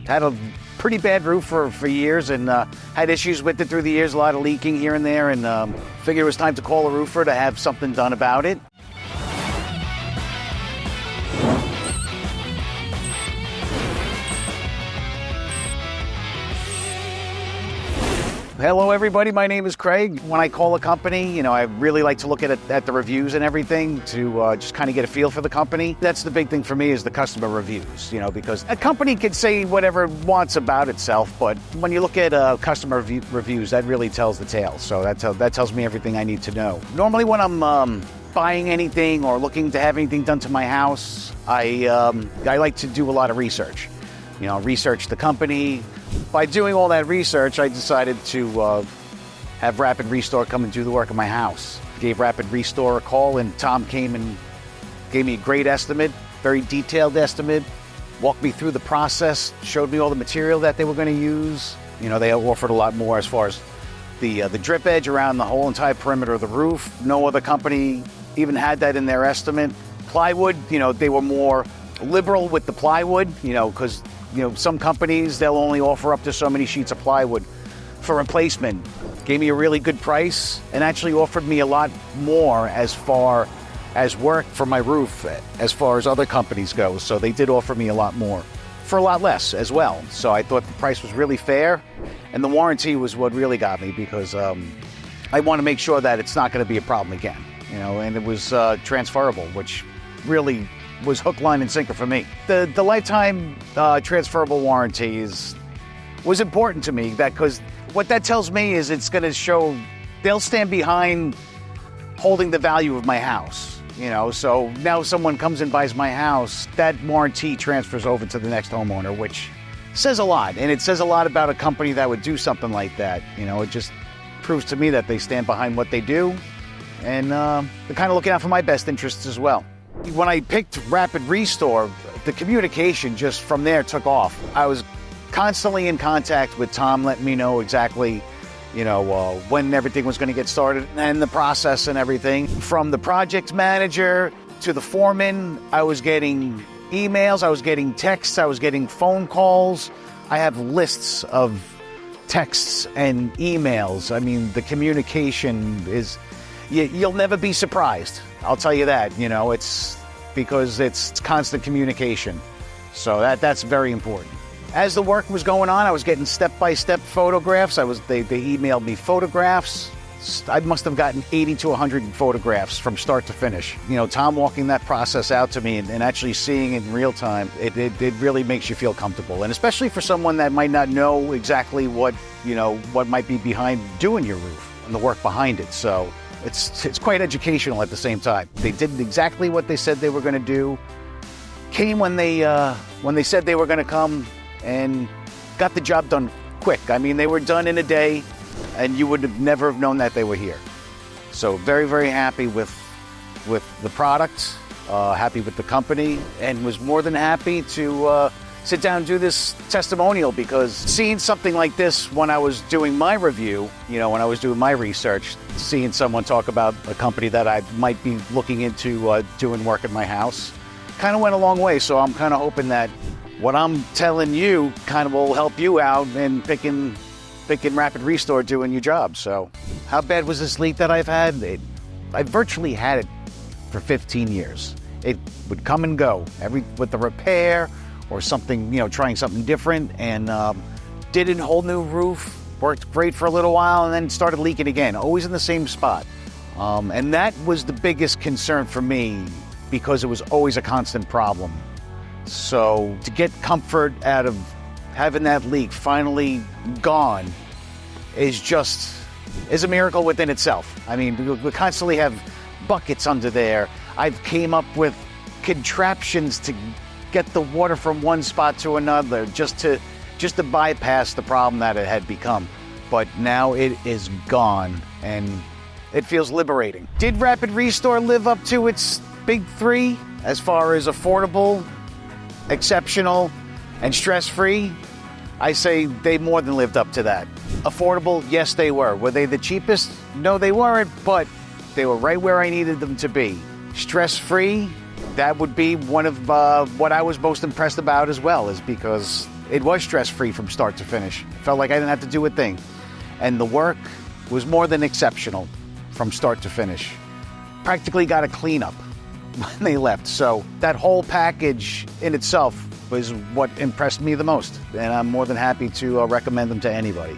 Had a pretty bad roof for years and had issues with it through the years, a lot of leaking here and there, and figured it was time to call a roofer to have something done about it. Hello everybody, my name is Craig. When I call a company, I really like to look at the reviews and everything to just kind of get a feel for the company. That's the big thing for me is the customer reviews, because a company can say whatever it wants about itself, but when you look at customer reviews, that really tells the tale. So that tells me everything I need to know. Normally when I'm buying anything or looking to have anything done to my house, I like to do a lot of research. Research the company. By doing all that research, I decided to have Rapid Restore come and do the work of my house. Gave Rapid Restore a call, and Tom came and gave me a great estimate, very detailed estimate, walked me through the process, showed me all the material that they were going to use. They offered a lot more as far as the drip edge around the whole entire perimeter of the roof. No other company even had that in their estimate. Plywood, they were more liberal with the plywood, because some companies, they'll only offer up to so many sheets of plywood for replacement. Gave me a really good price and actually offered me a lot more as far as work for my roof, as far as other companies go. So they did offer me a lot more for a lot less as well. So I thought the price was really fair, and the warranty was what really got me, because I want to make sure that it's not going to be a problem again, and it was transferable, which really was hook, line, and sinker for me. The lifetime transferable warranties was important to me, because what that tells me is it's going to show they'll stand behind holding the value of my house. So now someone comes and buys my house, that warranty transfers over to the next homeowner, which says a lot. And it says a lot about a company that would do something like that. It just proves to me that they stand behind what they do, and they're kind of looking out for my best interests as well. When I picked Rapid Restore, the communication just from there took off. I was constantly in contact with Tom, letting me know exactly, when everything was going to get started and the process and everything. From the project manager to the foreman, I was getting emails, I was getting texts, I was getting phone calls. I have lists of texts and emails. I mean, the communication is... You'll never be surprised. I'll tell you that. It's because it's constant communication. So that's very important. As the work was going on, I was getting step-by-step photographs. They emailed me photographs. I must have gotten 80 to 100 photographs from start to finish. Tom walking that process out to me and actually seeing it in real time, it really makes you feel comfortable. And especially for someone that might not know exactly what might be behind doing your roof and the work behind it. So it's quite educational at the same time. They did exactly what they said they were going to do. Came when they said they were going to come, and got the job done quick. I mean, they were done in a day, and you would have never have known that they were here. So very, very happy with the product, happy with the company, and was more than happy to sit down and do this testimonial, because seeing something like this when I was doing my review, when I was doing my research, seeing someone talk about a company that I might be looking into doing work at my house, kind of went a long way. So I'm kind of hoping that what I'm telling you kind of will help you out in picking Rapid Restore doing your job. So how bad was this leak that I've had? I virtually had it for 15 years. It would come and go with the repair or something, trying something different, and did a whole new roof, worked great for a little while, and then started leaking again, always in the same spot. And that was the biggest concern for me, because it was always a constant problem. So to get comfort out of having that leak finally gone is a miracle within itself. I mean, we constantly have buckets under there. I've came up with contraptions to get the water from one spot to another, just to bypass the problem that it had become. But now it is gone, and it feels liberating. Did Rapid Restore live up to its big three as far as affordable, exceptional, and stress-free? I say they more than lived up to that. Affordable, yes, they were. Were they the cheapest? No, they weren't, but they were right where I needed them to be. Stress-free, that would be one of what I was most impressed about as well, is because It was stress-free from start to finish. Felt like I didn't have to do a thing. And the work was more than exceptional from start to finish. Practically got a cleanup when they left. So that whole package in itself was what impressed me the most. And I'm more than happy to recommend them to anybody.